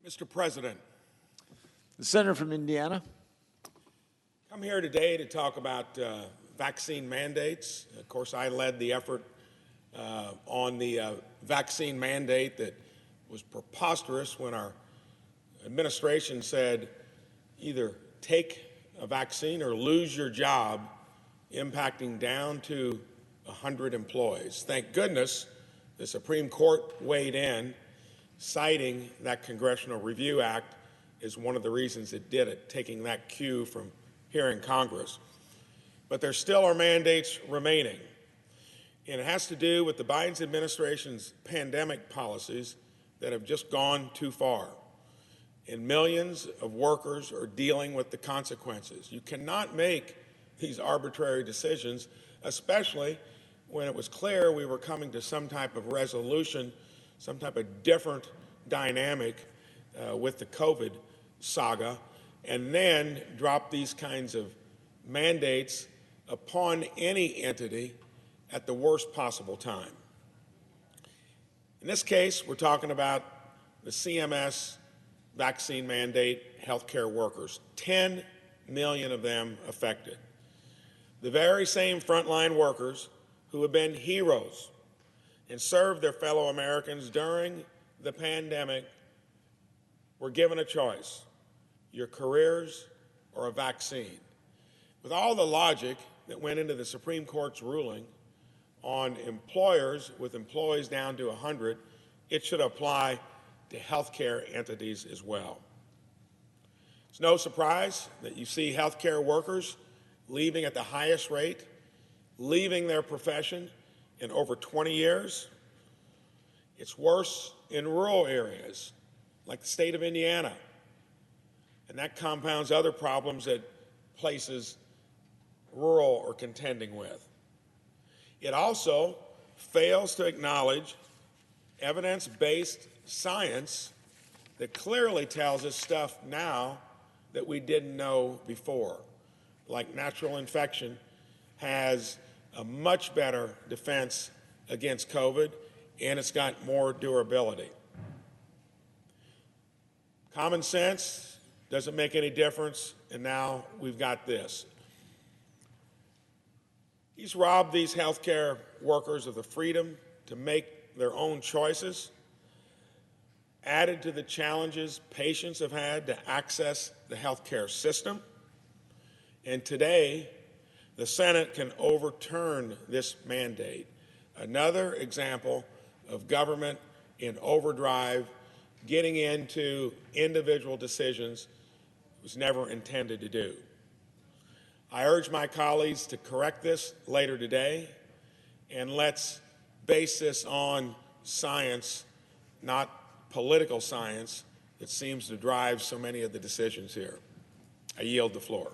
Mr. President, The senator from Indiana. I'm here today to talk about vaccine mandates. Of course, I led the effort on the vaccine mandate that was preposterous when our administration said either take a vaccine or lose your job, impacting down to 100 employees. Thank goodness the Supreme Court weighed in, citing that Congressional Review Act is one of the reasons it did it, taking that cue from here in Congress. But there still are mandates remaining, and it has to do with the Biden administration's pandemic policies that have just gone too far, and millions of workers are dealing with the consequences. You cannot make these arbitrary decisions, especially when it was clear we were coming to some type of resolution, some type of different dynamic with the COVID saga, and then drop these kinds of mandates upon any entity at the worst possible time. In this case, we're talking about the CMS vaccine mandate, healthcare workers, 10 million of them affected. The very same frontline workers who have been heroes and served their fellow Americans during the pandemic were given a choice: your careers or a vaccine. With all the logic that went into the Supreme Court's ruling on employers with employees down to 100, it should apply to healthcare entities as well. It's no surprise that you see healthcare workers leaving at the highest rate, leaving their profession in over 20 years. It's worse in rural areas like the state of Indiana, and that compounds other problems that places rural are contending with. It also fails to acknowledge evidence-based science that clearly tells us stuff now that we didn't know before, like natural infection has a much better defense against COVID, and it's got more durability. Common sense doesn't make any difference, and now we've got this. He's robbed these healthcare workers of the freedom to make their own choices, added to the challenges patients have had to access the healthcare system, and today the Senate can overturn this mandate. Another example of government in overdrive, getting into individual decisions it was never intended to do. I urge my colleagues to correct this later today, and let's base this on science, not political science that seems to drive so many of the decisions here. I yield the floor.